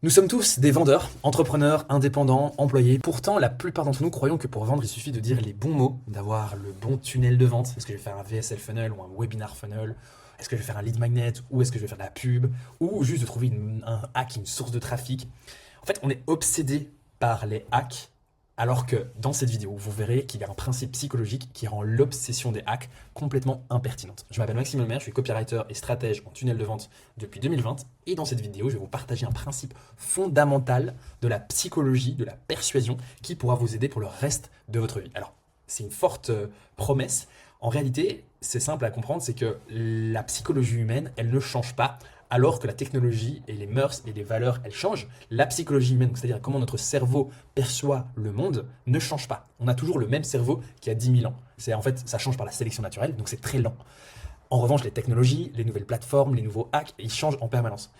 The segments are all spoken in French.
Nous sommes tous des vendeurs, entrepreneurs, indépendants, employés. Pourtant, la plupart d'entre nous croyons que pour vendre, il suffit de dire les bons mots, d'avoir le bon tunnel de vente. Est-ce que je vais faire un VSL funnel ou un webinar funnel? Est-ce que je vais faire un lead magnet? Ou est-ce que je vais faire de la pub? Ou juste de trouver un hack, une source de trafic? En fait, on est obsédé par les hacks, alors que dans cette vidéo, vous verrez qu'il y a un principe psychologique qui rend l'obsession des hacks complètement impertinente. Je m'appelle Maxime Lemaire, je suis copywriter et stratège en tunnel de vente depuis 2020. Et dans cette vidéo, je vais vous partager un principe fondamental de la psychologie, de la persuasion, qui pourra vous aider pour le reste de votre vie. Alors, c'est une forte promesse. En réalité, c'est simple à comprendre, c'est que la psychologie humaine, elle ne change pas. Alors que la technologie et les mœurs et les valeurs, elles changent, la psychologie humaine, c'est-à-dire comment notre cerveau perçoit le monde, ne change pas. On a toujours le même cerveau qu'il y a 10 000 ans. En fait, ça change par la sélection naturelle, donc c'est très lent. En revanche, les technologies, les nouvelles plateformes, les nouveaux hacks, ils changent en permanence.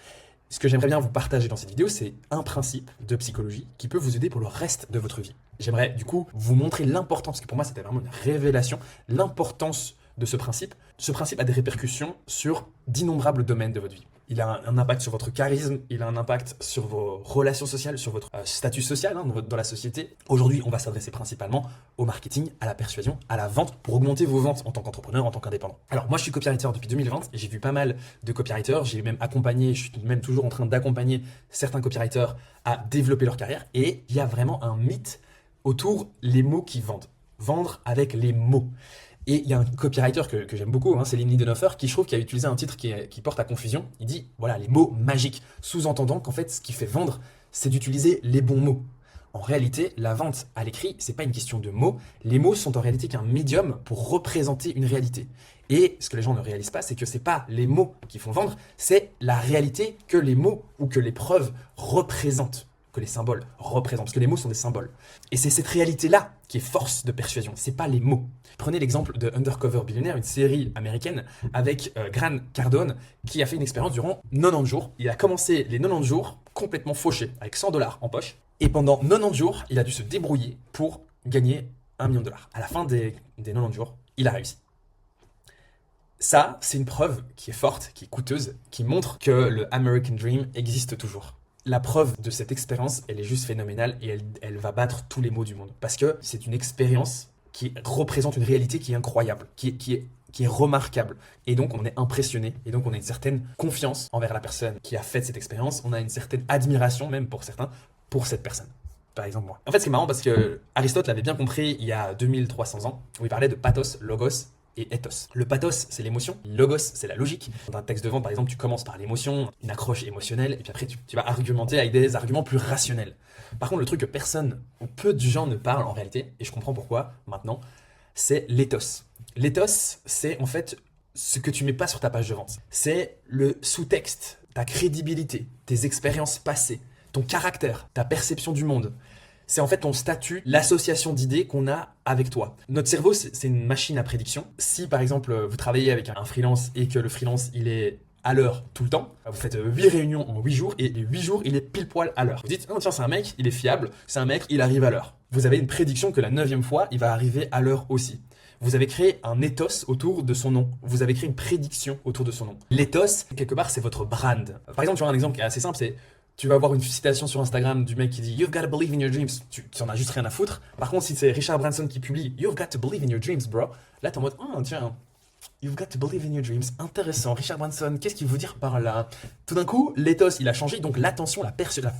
Ce que j'aimerais bien vous partager dans cette vidéo, c'est un principe de psychologie qui peut vous aider pour le reste de votre vie. J'aimerais du coup vous montrer l'importance, parce que pour moi c'était vraiment une révélation, l'importance de ce principe. Ce principe a des répercussions sur d'innombrables domaines de votre vie. Il a un impact sur votre charisme, il a un impact sur vos relations sociales, sur votre statut social dans la société. Aujourd'hui, on va s'adresser principalement au marketing, à la persuasion, à la vente, pour augmenter vos ventes en tant qu'entrepreneur, en tant qu'indépendant. Alors moi, je suis copywriter depuis 2020 et j'ai vu pas mal de copywriters. J'ai même accompagné, je suis même toujours en train d'accompagner certains copywriters à développer leur carrière. Et il y a vraiment un mythe autour les mots qui vendent. Vendre avec les mots. Et il y a un copywriter que j'aime beaucoup, Céline Lidenhofer, qui je trouve qui a utilisé un titre qui porte à confusion. Il dit, voilà, les mots magiques, sous-entendant qu'en fait, ce qui fait vendre, c'est d'utiliser les bons mots. En réalité, la vente à l'écrit, c'est pas une question de mots. Les mots sont en réalité qu'un médium pour représenter une réalité. Et ce que les gens ne réalisent pas, c'est que c'est pas les mots qui font vendre, c'est la réalité que les mots ou que les preuves représentent, que les symboles représentent, parce que les mots sont des symboles. Et c'est cette réalité-là qui est force de persuasion, c'est pas les mots. Prenez l'exemple de Undercover Billionaire, une série américaine avec Grant Cardone, qui a fait une expérience durant 90 jours. Il a commencé les 90 jours complètement fauché, avec 100 $ en poche, et pendant 90 jours, il a dû se débrouiller pour gagner 1 million de dollars. À la fin des 90 jours, il a réussi. Ça, c'est une preuve qui est forte, qui est coûteuse, qui montre que le American Dream existe toujours. La preuve de cette expérience, elle est juste phénoménale et elle va battre tous les mots du monde. Parce que c'est une expérience qui représente une réalité qui est incroyable, qui est remarquable. Et donc, on est impressionné. Et donc, on a une certaine confiance envers la personne qui a fait cette expérience. On a une certaine admiration, même pour certains, pour cette personne. Par exemple, moi. En fait, c'est marrant parce que Aristote l'avait bien compris il y a 2300 ans, où il parlait de pathos, logos et ethos. Le pathos, c'est l'émotion. Logos, c'est la logique. Dans un texte de vente, par exemple, tu commences par l'émotion, une accroche émotionnelle, et puis après, tu vas argumenter avec des arguments plus rationnels. Par contre, le truc que personne ou peu de gens ne parlent en réalité, et je comprends pourquoi maintenant, c'est l'ethos. L'ethos, c'est en fait ce que tu mets pas sur ta page de vente. C'est le sous-texte, ta crédibilité, tes expériences passées, ton caractère, ta perception du monde. C'est en fait ton statut, l'association d'idées qu'on a avec toi. Notre cerveau, c'est une machine à prédiction. Si par exemple, vous travaillez avec un freelance et que le freelance, il est à l'heure tout le temps, vous faites 8 réunions en 8 jours et les 8 jours, il est pile poil à l'heure. Vous dites, oh tiens, c'est un mec, il est fiable, c'est un mec, il arrive à l'heure. Vous avez une prédiction que la 9e fois, il va arriver à l'heure aussi. Vous avez créé un ethos autour de son nom. Vous avez créé une prédiction autour de son nom. L'ethos, quelque part, c'est votre brand. Par exemple, tu vois un exemple qui est assez simple, c'est tu vas avoir une citation sur Instagram du mec qui dit You've got to believe in your dreams. Tu en as juste rien à foutre. Par contre, si c'est Richard Branson qui publie You've got to believe in your dreams, bro. Là, t'es en mode oh, tiens, You've got to believe in your dreams. Intéressant. Richard Branson, qu'est-ce qu'il veut dire par là? Tout d'un coup, l'ethos, il a changé. Donc, l'attention, la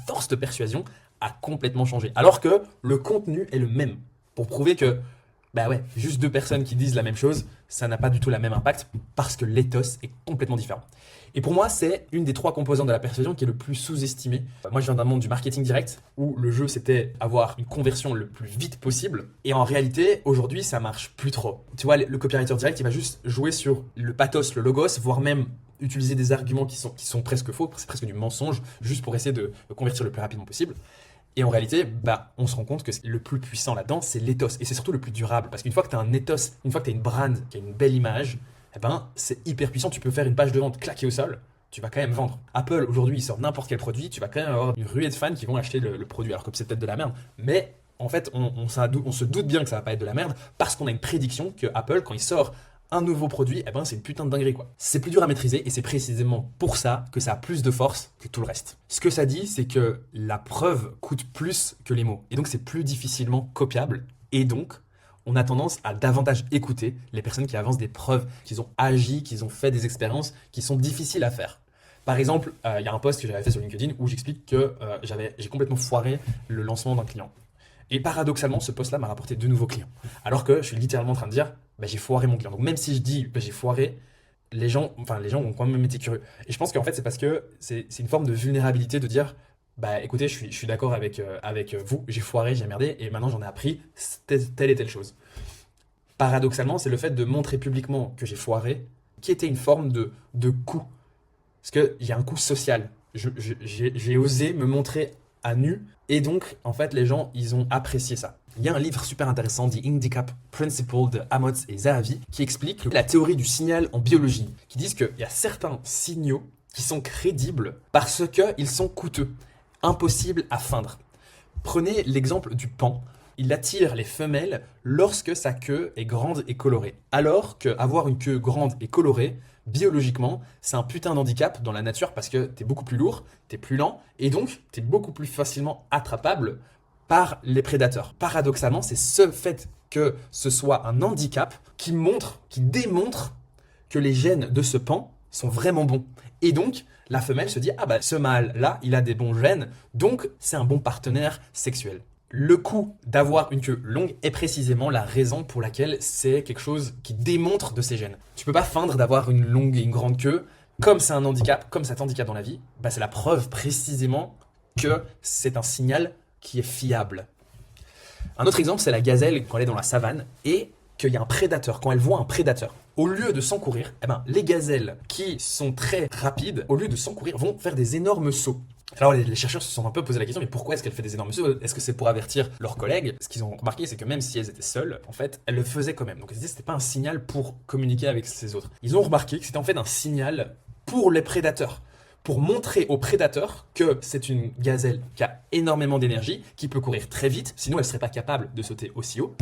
force de persuasion a complètement changé. Alors que le contenu est le même. Pour prouver que bah ouais, juste deux personnes qui disent la même chose, ça n'a pas du tout le même impact parce que l'ethos est complètement différent. Et pour moi, c'est une des 3 composantes de la persuasion qui est le plus sous-estimée. Moi, je viens d'un monde du marketing direct où le jeu, c'était avoir une conversion le plus vite possible. Et en réalité, aujourd'hui, ça marche plus trop. Tu vois, le copywriter direct, il va juste jouer sur le pathos, le logos, voire même utiliser des arguments qui sont presque faux, c'est presque du mensonge, juste pour essayer de convertir le plus rapidement possible. Et en réalité, on se rend compte que le plus puissant là-dedans, c'est l'ethos. Et c'est surtout le plus durable. Parce qu'une fois que tu as un ethos, une fois que tu as une brand qui a une belle image, c'est hyper puissant. Tu peux faire une page de vente claquée au sol, tu vas quand même vendre. Apple, aujourd'hui, il sort n'importe quel produit, tu vas quand même avoir une ruée de fans qui vont acheter le produit. Alors que c'est peut-être de la merde. Mais en fait, on se doute bien que ça va pas être de la merde parce qu'on a une prédiction que Apple, quand il sort un nouveau produit, eh ben c'est une putain de dinguerie quoi. C'est plus dur à maîtriser et c'est précisément pour ça que ça a plus de force que tout le reste. Ce que ça dit, c'est que la preuve coûte plus que les mots et donc c'est plus difficilement copiable et donc on a tendance à davantage écouter les personnes qui avancent des preuves, qui ont agi, qui ont fait des expériences qui sont difficiles à faire. Par exemple, il y a un post que j'avais fait sur LinkedIn où j'explique que j'ai complètement foiré le lancement d'un client. Et paradoxalement, ce post-là m'a rapporté 2 nouveaux clients. Alors que je suis littéralement en train de dire, j'ai foiré mon client. Donc même si je dis, j'ai foiré, les gens ont quand même été curieux. Et je pense qu'en fait, c'est parce que c'est une forme de vulnérabilité de dire, écoutez, je suis d'accord avec vous, j'ai foiré, j'ai merdé, et maintenant j'en ai appris telle et telle chose. Paradoxalement, c'est le fait de montrer publiquement que j'ai foiré qui était une forme de coup. Parce qu'il y a un coût social. J'ai osé me montrer à nu. Et donc, en fait, les gens, ils ont apprécié ça. Il y a un livre super intéressant, The Handicap Principle de Amos et Zahavi, qui explique la théorie du signal en biologie, qui disent qu'il y a certains signaux qui sont crédibles parce qu'ils sont coûteux, impossibles à feindre. Prenez l'exemple du paon. Il attire les femelles lorsque sa queue est grande et colorée. Alors qu'avoir une queue grande et colorée, biologiquement, c'est un putain d'handicap dans la nature parce que t'es beaucoup plus lourd, t'es plus lent et donc t'es beaucoup plus facilement attrapable par les prédateurs. Paradoxalement, c'est ce fait que ce soit un handicap qui démontre que les gènes de ce paon sont vraiment bons. Et donc, la femelle se dit, ce mâle-là, il a des bons gènes, donc c'est un bon partenaire sexuel. Le coût d'avoir une queue longue est précisément la raison pour laquelle c'est quelque chose qui démontre de ses gènes. Tu peux pas feindre d'avoir une longue et une grande queue. Comme c'est un handicap, comme ça t'handicape dans la vie, c'est la preuve précisément que c'est un signal qui est fiable. Un autre exemple, c'est la gazelle quand elle est dans la savane et qu'il y a un prédateur. Quand elle voit un prédateur, au lieu de s'encourir, les gazelles qui sont très rapides, au lieu de s'encourir, vont faire des énormes sauts. Alors les chercheurs se sont un peu posé la question, mais pourquoi est-ce qu'elles font des énormes sauts? Est-ce que c'est pour avertir leurs collègues? Ce qu'ils ont remarqué, c'est que même si elles étaient seules, en fait, elles le faisaient quand même. Donc c'était pas un signal pour communiquer avec ces autres. Ils ont remarqué que c'était en fait un signal pour les prédateurs. Pour montrer aux prédateurs que c'est une gazelle qui a énormément d'énergie, qui peut courir très vite, sinon elle ne serait pas capable de sauter aussi haut.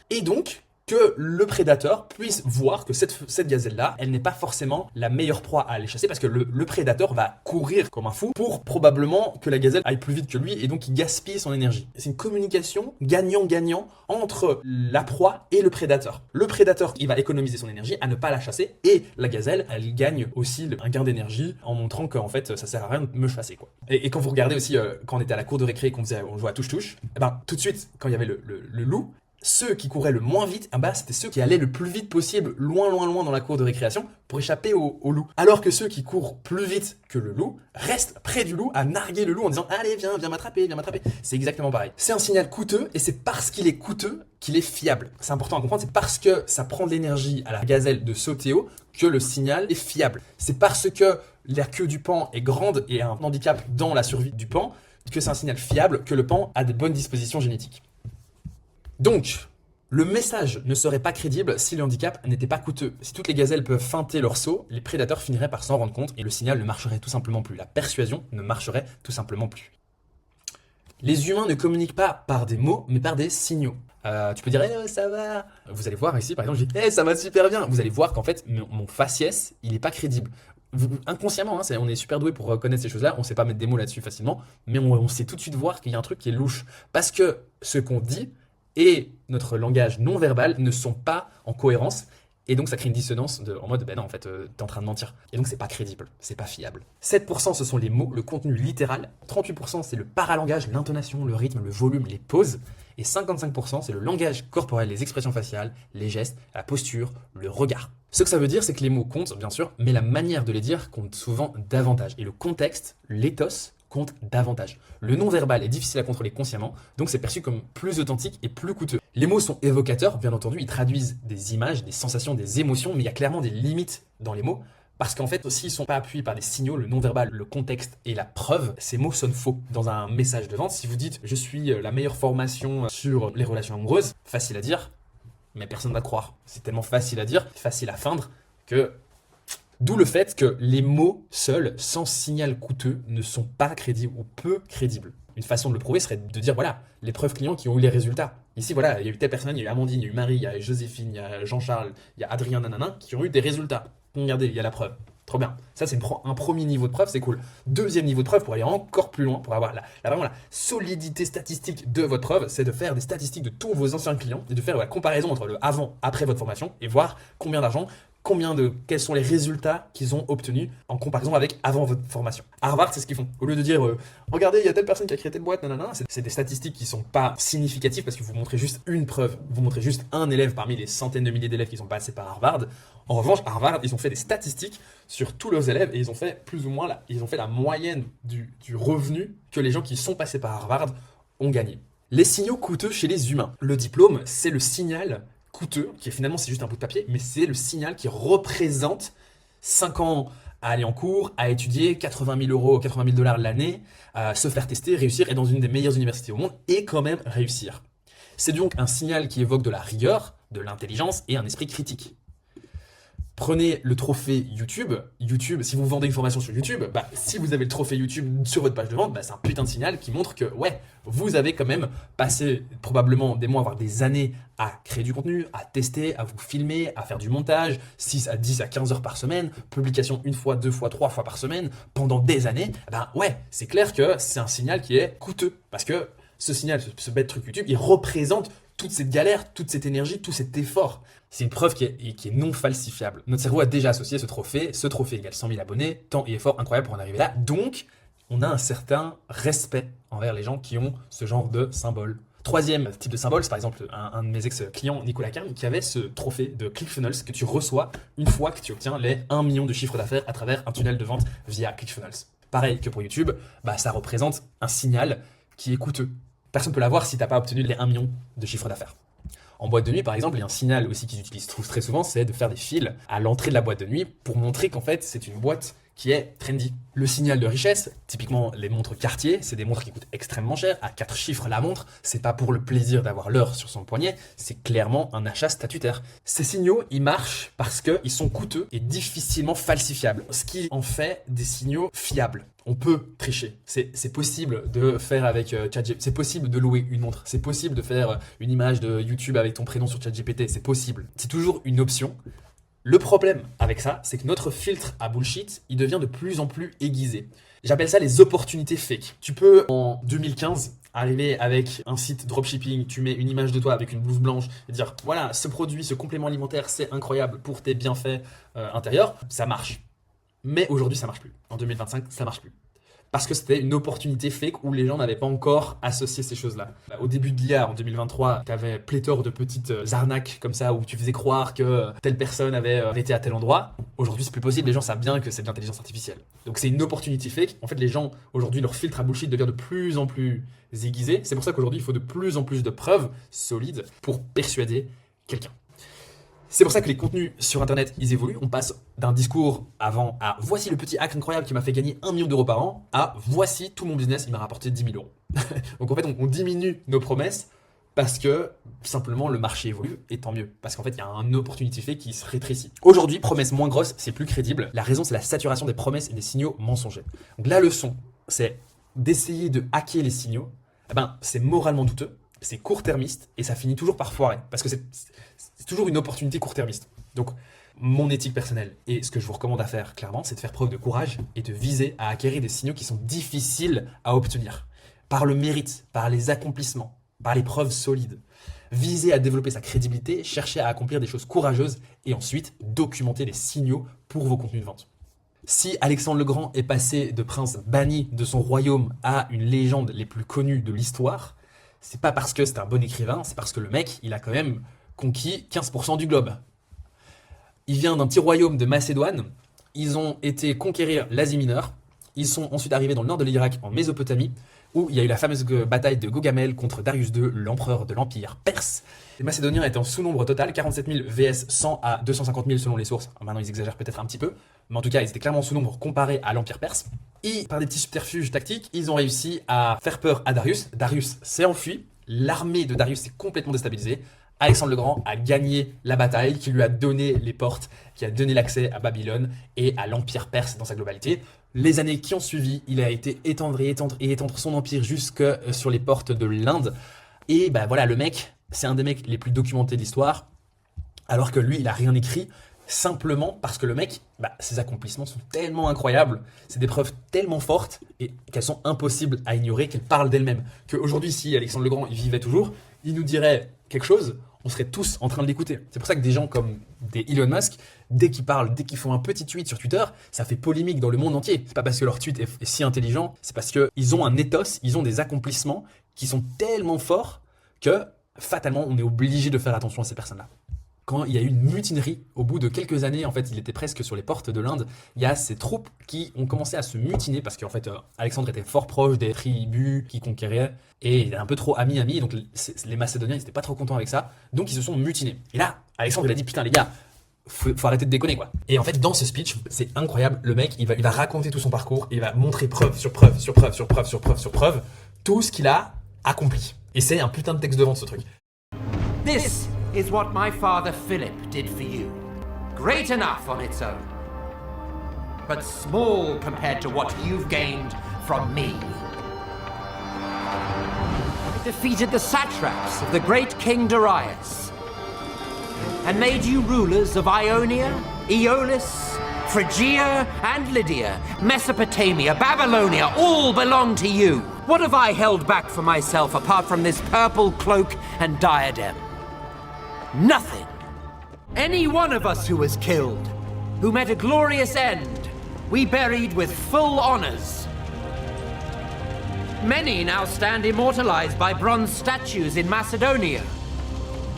Et donc, que le prédateur puisse voir que cette gazelle-là, elle n'est pas forcément la meilleure proie à aller chasser parce que le prédateur va courir comme un fou pour probablement que la gazelle aille plus vite que lui et donc il gaspille son énergie. C'est une communication gagnant-gagnant entre la proie et le prédateur. Le prédateur, il va économiser son énergie à ne pas la chasser et la gazelle, elle gagne aussi un gain d'énergie en montrant qu'en fait, ça sert à rien de me chasser, quoi. Et quand vous regardez aussi, quand on était à la cour de récré et qu'on jouait à touche-touche, tout de suite, quand il y avait le loup, ceux qui couraient le moins vite, c'était ceux qui allaient le plus vite possible, loin dans la cour de récréation, pour échapper au loup. Alors que ceux qui courent plus vite que le loup restent près du loup à narguer le loup en disant « Allez, viens m'attraper, viens m'attraper ». C'est exactement pareil. C'est un signal coûteux et c'est parce qu'il est coûteux qu'il est fiable. C'est important à comprendre, c'est parce que ça prend de l'énergie à la gazelle de sauter haut que le signal est fiable. C'est parce que la queue du paon est grande et a un handicap dans la survie du paon que c'est un signal fiable que le paon a de bonnes dispositions génétiques. Donc, le message ne serait pas crédible si le handicap n'était pas coûteux. Si toutes les gazelles peuvent feinter leur saut, les prédateurs finiraient par s'en rendre compte et le signal ne marcherait tout simplement plus. La persuasion ne marcherait tout simplement plus. Les humains ne communiquent pas par des mots, mais par des signaux. Tu peux dire « ça va ». Vous allez voir ici, par exemple, je dis « ça va super bien ». Vous allez voir qu'en fait, mon faciès, il n'est pas crédible. Inconsciemment, on est super doué pour reconnaître ces choses-là, on ne sait pas mettre des mots là-dessus facilement, mais on sait tout de suite voir qu'il y a un truc qui est louche. Parce que ce qu'on dit et notre langage non verbal ne sont pas en cohérence et donc ça crée une dissonance en mode non en fait t'es en train de mentir et donc c'est pas crédible, c'est pas fiable. 7% ce sont les mots, le contenu littéral, 38% c'est le paralangage, l'intonation, le rythme, le volume, les pauses et 55% c'est le langage corporel, les expressions faciales, les gestes, la posture, le regard. Ce que ça veut dire c'est que les mots comptent bien sûr mais la manière de les dire compte souvent davantage et le contexte, l'éthos compte davantage. Le non-verbal est difficile à contrôler consciemment, donc c'est perçu comme plus authentique et plus coûteux. Les mots sont évocateurs, bien entendu, ils traduisent des images, des sensations, des émotions, mais il y a clairement des limites dans les mots, parce qu'en fait, s'ils ne sont pas appuyés par des signaux, le non-verbal, le contexte et la preuve, ces mots sonnent faux. Dans un message de vente, si vous dites « je suis la meilleure formation sur les relations amoureuses », facile à dire, mais personne ne va te croire. C'est tellement facile à dire, facile à feindre, que D'où le fait que les mots seuls, sans signal coûteux, ne sont pas crédibles ou peu crédibles. Une façon de le prouver serait de dire, voilà, les preuves clients qui ont eu les résultats. Ici, voilà, il y a eu telle personne, il y a eu Amandine, il y a eu Marie, il y a eu Joséphine, il y a Jean-Charles, il y a Adrien, nanana, qui ont eu des résultats. Regardez, il y a la preuve. Trop bien. Ça, c'est un premier niveau de preuve, c'est cool. Deuxième niveau de preuve, pour aller encore plus loin, pour avoir vraiment la solidité statistique de votre preuve, c'est de faire des statistiques de tous vos anciens clients et de faire la comparaison entre le avant, après votre formation et voir combien d'argent, quels sont les résultats qu'ils ont obtenus en comparaison avec avant votre formation. Harvard, c'est ce qu'ils font. Au lieu de dire, regardez, il y a telle personne qui a créé telle boîte, nanana, c'est des statistiques qui sont pas significatives parce que vous montrez juste une preuve, vous montrez juste un élève parmi les centaines de milliers d'élèves qui sont passés par Harvard. En revanche, Harvard, ils ont fait des statistiques sur tous leurs élèves et ils ont fait plus ou moins la moyenne du revenu que les gens qui sont passés par Harvard ont gagné. Les signaux coûteux chez les humains. Le diplôme, c'est le signal coûteux, qui est finalement c'est juste un bout de papier, mais c'est le signal qui représente 5 ans à aller en cours, à étudier, 80 000 euros, 80 000 dollars l'année, se faire tester, réussir, être dans une des meilleures universités au monde et quand même réussir. C'est donc un signal qui évoque de la rigueur, de l'intelligence et un esprit critique. Prenez le trophée YouTube. YouTube, si vous vendez une formation sur YouTube, si vous avez le trophée YouTube sur votre page de vente, c'est un putain de signal qui montre que ouais, vous avez quand même passé probablement des mois, voire des années à créer du contenu, à tester, à vous filmer, à faire du montage, 6 à 10 à 15 heures par semaine, publication une fois, 2 fois, 3 fois par semaine, pendant des années. Ouais, c'est clair que c'est un signal qui est coûteux. Parce que ce signal, ce bête truc YouTube, il représente toute cette galère, toute cette énergie, tout cet effort. C'est une preuve qui est non falsifiable. Notre cerveau a déjà associé ce trophée égale 100 000 abonnés, temps et effort incroyable pour en arriver là. Donc, on a un certain respect envers les gens qui ont ce genre de symbole. Troisième type de symbole, c'est par exemple un de mes ex-clients, Nicolas Carme, qui avait ce trophée de ClickFunnels que tu reçois une fois que tu obtiens les 1 million de chiffre d'affaires à travers un tunnel de vente via ClickFunnels. Pareil que pour YouTube, ça représente un signal qui est coûteux. Personne ne peut l'avoir si tu n'as pas obtenu les 1 million de chiffre d'affaires. En boîte de nuit, par exemple, il y a un signal aussi qu'ils utilisent très souvent, c'est de faire des fils à l'entrée de la boîte de nuit pour montrer qu'en fait, c'est une boîte qui est trendy. Le signal de richesse, typiquement les montres Cartier, c'est des montres qui coûtent extrêmement cher, à 4 chiffres la montre, c'est pas pour le plaisir d'avoir l'heure sur son poignet, c'est clairement un achat statutaire. Ces signaux, ils marchent parce qu'ils sont coûteux et difficilement falsifiables, ce qui en fait des signaux fiables. On peut tricher. C'est possible de faire avec ChatGPT, c'est possible de louer une montre, c'est possible de faire une image de YouTube avec ton prénom sur ChatGPT, c'est possible. C'est toujours une option. Le problème avec ça, c'est que notre filtre à bullshit, il devient de plus en plus aiguisé. J'appelle ça les opportunités fake. Tu peux, en 2015, arriver avec un site dropshipping, tu mets une image de toi avec une blouse blanche et dire « Voilà, ce produit, ce complément alimentaire, c'est incroyable pour tes bienfaits intérieurs. » Ça marche. Mais aujourd'hui, ça marche plus. En 2025, ça marche plus. Parce que c'était une opportunité fake où les gens n'avaient pas encore associé ces choses-là. Au début de l'IA, en 2023, tu avais pléthore de petites arnaques comme ça où tu faisais croire que telle personne avait été à tel endroit. Aujourd'hui, c'est plus possible. Les gens savent bien que c'est de l'intelligence artificielle. Donc c'est une opportunité fake. En fait, les gens, aujourd'hui, leur filtre à bullshit devient de plus en plus aiguisé. C'est pour ça qu'aujourd'hui, il faut de plus en plus de preuves solides pour persuader quelqu'un. C'est pour ça que les contenus sur Internet, ils évoluent. On passe d'un discours avant à voici le petit hack incroyable qui m'a fait gagner 1 million d'euros par an à voici tout mon business, il m'a rapporté 10 000 euros. Donc en fait, on diminue nos promesses parce que simplement le marché évolue et tant mieux. Parce qu'en fait, il y a une opportunité fait qui se rétrécit. Aujourd'hui, promesses moins grosses, c'est plus crédible. La raison, c'est la saturation des promesses et des signaux mensongers. Donc la leçon, c'est d'essayer de hacker les signaux. C'est moralement douteux. C'est court-termiste et ça finit toujours par foirer parce que c'est toujours une opportunité court-termiste. Donc, mon éthique personnelle et ce que je vous recommande à faire clairement, c'est de faire preuve de courage et de viser à acquérir des signaux qui sont difficiles à obtenir par le mérite, par les accomplissements, par les preuves solides. Viser à développer sa crédibilité, chercher à accomplir des choses courageuses et ensuite documenter les signaux pour vos contenus de vente. Si Alexandre le Grand est passé de prince banni de son royaume à une légende les plus connues de l'histoire, c'est pas parce que c'est un bon écrivain, c'est parce que le mec, il a quand même conquis 15% du globe. Il vient d'un petit royaume de Macédoine, ils ont été conquérir l'Asie mineure, ils sont ensuite arrivés dans le nord de l'Irak, en Mésopotamie, où il y a eu la fameuse bataille de Gaugamel contre Darius II, l'empereur de l'Empire perse. Les Macédoniens étaient en sous-nombre total, 47 000 vs 100 à 250 000 selon les sources. Maintenant, ils exagèrent peut-être un petit peu, mais en tout cas, ils étaient clairement en sous-nombre comparé à l'Empire perse. Et par des petits subterfuges tactiques, ils ont réussi à faire peur à Darius. Darius s'est enfui, l'armée de Darius s'est complètement déstabilisée. Alexandre le Grand a gagné la bataille, qui lui a donné les portes, qui a donné l'accès à Babylone et à l'Empire perse dans sa globalité. Les années qui ont suivi, il a été étendre son empire jusque sur les portes de l'Inde. Et bah voilà, le mec, c'est un des mecs les plus documentés de l'histoire, alors que lui, il a rien écrit, simplement parce que le mec, ses accomplissements sont tellement incroyables, c'est des preuves tellement fortes et qu'elles sont impossibles à ignorer, qu'elles parlent d'elles-mêmes. Qu'aujourd'hui, si Alexandre le Grand il vivait toujours, il nous dirait quelque chose, on serait tous en train de l'écouter. C'est pour ça que des gens comme des Elon Musk, dès qu'ils parlent, dès qu'ils font un petit tweet sur Twitter, ça fait polémique dans le monde entier. C'est pas parce que leur tweet est si intelligent, c'est parce qu'ils ont un ethos, ils ont des accomplissements qui sont tellement forts que fatalement on est obligé de faire attention à ces personnes-là. Quand il y a eu une mutinerie, au bout de quelques années, en fait, il était presque sur les portes de l'Inde, il y a ces troupes qui ont commencé à se mutiner parce qu'en fait, Alexandre était fort proche des tribus qui conquéraient et il était un peu trop ami, donc les Macédoniens, ils n'étaient pas trop contents avec ça, donc ils se sont mutinés. Et là, Alexandre, il a dit, putain les gars, faut arrêter de déconner quoi. Et en fait, dans ce speech, c'est incroyable, le mec, il va raconter tout son parcours, il va montrer preuve sur preuve, tout ce qu'il a accompli. Et c'est un putain de texte de vente ce truc. This is what my father Philip did for you. Great enough on its own, but small compared to what you've gained from me. It defeated the satraps of the great King Darius, and made you rulers of Ionia, Aeolis, Phrygia and Lydia, Mesopotamia, Babylonia, all belong to you. What have I held back for myself apart from this purple cloak and diadem? Nothing. Any one of us who was killed, who met a glorious end, we buried with full honors. Many now stand immortalized by bronze statues in Macedonia.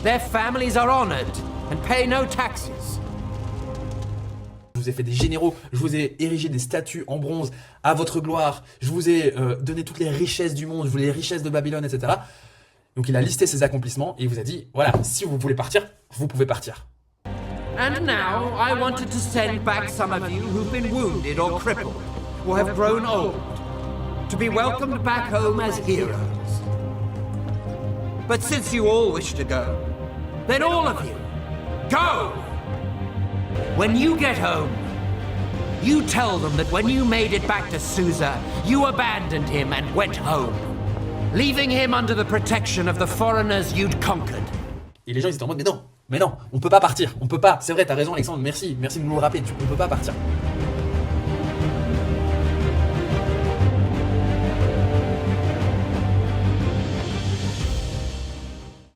Their families are honored and pay no taxes. Je vous ai fait des généraux, je vous ai érigé des statues en bronze à votre gloire, je vous ai donné toutes les richesses du monde, je vous les richesses de Babylone, etc. Donc il a listé ses accomplissements et il vous a dit, voilà, si vous voulez partir, vous pouvez partir. And now I wanted to send back some of you who've been wounded or crippled, or have grown old, to be welcomed back home as heroes. But since you all wish to go, then all of you, go! When you get home, you tell them that when you made it back to Susa, you abandoned him and went home, leaving him under the protection of the foreigners you'd conquered. Et les gens ils étaient en mode, mais non, on peut pas partir, on peut pas. C'est vrai, t'as raison Alexandre, merci de nous le rappeler, on peut pas partir.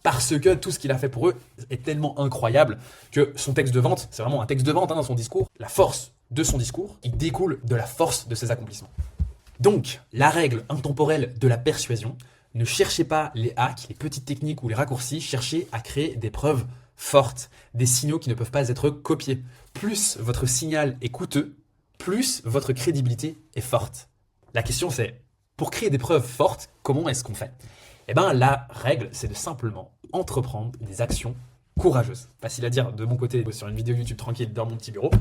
Parce que tout ce qu'il a fait pour eux est tellement incroyable que son texte de vente, c'est vraiment un texte de vente dans son discours, la force de son discours, il découle de la force de ses accomplissements. Donc, la règle intemporelle de la persuasion, ne cherchez pas les hacks, les petites techniques ou les raccourcis, cherchez à créer des preuves fortes, des signaux qui ne peuvent pas être copiés. Plus votre signal est coûteux, plus votre crédibilité est forte. La question c'est, pour créer des preuves fortes, comment est-ce qu'on fait ? Eh bien, la règle, c'est de simplement entreprendre des actions courageuses. Facile à dire de mon côté, sur une vidéo YouTube tranquille dans mon petit bureau.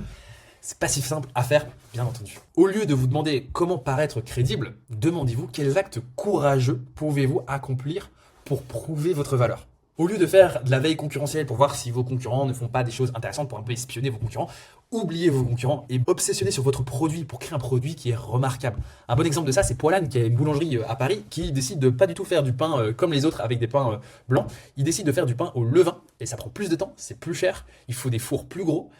C'est pas si simple à faire, bien entendu. Au lieu de vous demander comment paraître crédible, demandez-vous quels actes courageux pouvez-vous accomplir pour prouver votre valeur. Au lieu de faire de la veille concurrentielle pour voir si vos concurrents ne font pas des choses intéressantes pour un peu espionner vos concurrents, oubliez vos concurrents et obsessionnez sur votre produit pour créer un produit qui est remarquable. Un bon exemple de ça, c'est Poilane qui a une boulangerie à Paris qui décide de pas du tout faire du pain comme les autres avec des pains blancs. Il décide de faire du pain au levain et ça prend plus de temps, c'est plus cher, il faut des fours plus gros.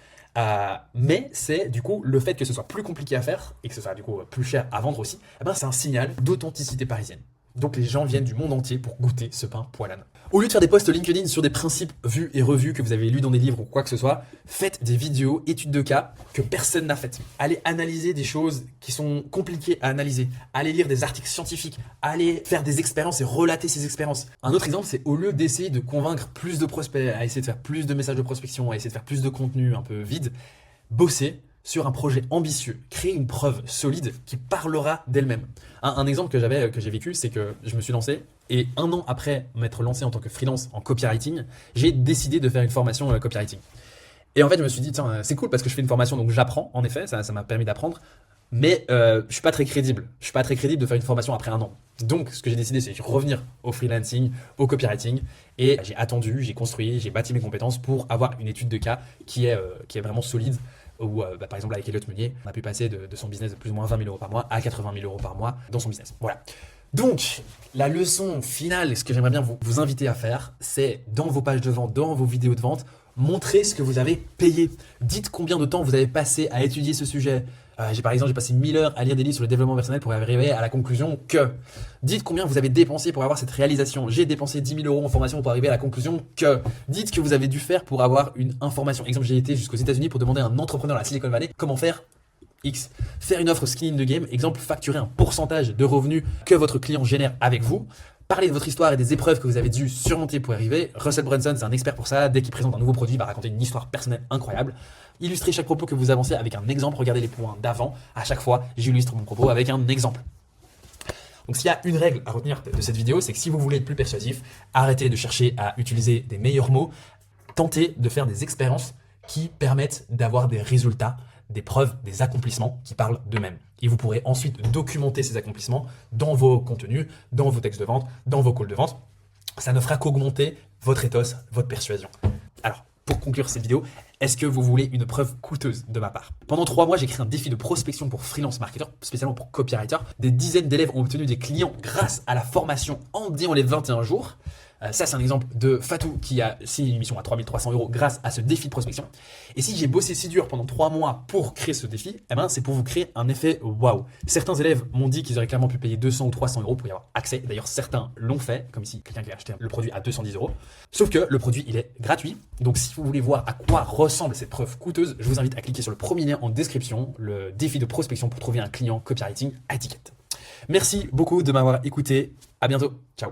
Mais c'est du coup le fait que ce soit plus compliqué à faire et que ce soit du coup plus cher à vendre aussi, eh ben, c'est un signal d'authenticité parisienne. Donc les gens viennent du monde entier pour goûter ce pain Poilane. Au lieu de faire des posts LinkedIn sur des principes vus et revus que vous avez lus dans des livres ou quoi que ce soit, faites des vidéos, études de cas que personne n'a faites. Allez analyser des choses qui sont compliquées à analyser. Allez lire des articles scientifiques. Allez faire des expériences et relater ces expériences. Un autre exemple, c'est au lieu d'essayer de convaincre plus de prospects, à essayer de faire plus de messages de prospection, à essayer de faire plus de contenu un peu vide, bossez sur un projet ambitieux, créer une preuve solide qui parlera d'elle-même. Un exemple que j'ai vécu, c'est que je me suis lancé et 1 an après m'être lancé en tant que freelance en copywriting, j'ai décidé de faire une formation copywriting. Et en fait, je me suis dit, tiens, c'est cool parce que je fais une formation, donc j'apprends, en effet, ça m'a permis d'apprendre. Mais je suis pas très crédible. Je suis pas très crédible de faire une formation après 1 an. Donc, ce que j'ai décidé, c'est de revenir au freelancing, au copywriting. Et j'ai attendu, j'ai construit, j'ai bâti mes compétences pour avoir une étude de cas qui est vraiment solide. Où, par exemple, avec Elliot Meunier, on a pu passer de son business de plus ou moins 20 000 euros par mois à 80 000 euros par mois dans son business. Voilà. Donc, la leçon finale, ce que j'aimerais bien vous inviter à faire, c'est dans vos pages de vente, dans vos vidéos de vente, montrez ce que vous avez payé. Dites combien de temps vous avez passé à étudier ce sujet. Par exemple, j'ai passé 1000 heures à lire des livres sur le développement personnel pour arriver à la conclusion que. Dites combien vous avez dépensé pour avoir cette réalisation. J'ai dépensé 10 000 euros en formation pour arriver à la conclusion que. Dites ce que vous avez dû faire pour avoir une information. Exemple, j'ai été jusqu'aux États-Unis pour demander à un entrepreneur à la Silicon Valley comment faire X. Faire une offre skin in the game. Exemple, facturer un pourcentage de revenus que votre client génère avec vous. Parlez de votre histoire et des épreuves que vous avez dû surmonter pour y arriver. Russell Brunson, c'est un expert pour ça. Dès qu'il présente un nouveau produit, il va raconter une histoire personnelle incroyable. Illustrez chaque propos que vous avancez avec un exemple. Regardez les points d'avant. À chaque fois, j'illustre mon propos avec un exemple. Donc s'il y a une règle à retenir de cette vidéo, c'est que si vous voulez être plus persuasif, arrêtez de chercher à utiliser des meilleurs mots. Tentez de faire des expériences qui permettent d'avoir des résultats, des preuves, des accomplissements qui parlent d'eux-mêmes. Et vous pourrez ensuite documenter ces accomplissements dans vos contenus, dans vos textes de vente, dans vos calls de vente. Ça ne fera qu'augmenter votre ethos, votre persuasion. Alors, pour conclure cette vidéo, est-ce que vous voulez une preuve coûteuse de ma part? Pendant 3 mois, j'ai créé un défi de prospection pour freelance marketeurs, spécialement pour copywriters. Des dizaines d'élèves ont obtenu des clients grâce à la formation en disant les 21 jours. Ça, c'est un exemple de Fatou qui a signé une mission à 3300 € grâce à ce défi de prospection. Et si j'ai bossé si dur pendant 3 mois pour créer ce défi, eh ben, c'est pour vous créer un effet waouh. Certains élèves m'ont dit qu'ils auraient clairement pu payer 200 ou 300 € pour y avoir accès. D'ailleurs, certains l'ont fait, comme ici, quelqu'un qui a acheté le produit à 210 €. Sauf que le produit, il est gratuit. Donc, si vous voulez voir à quoi ressemble cette preuve coûteuse, je vous invite à cliquer sur le premier lien en description, le défi de prospection pour trouver un client copywriting à étiquette. Merci beaucoup de m'avoir écouté. À bientôt. Ciao.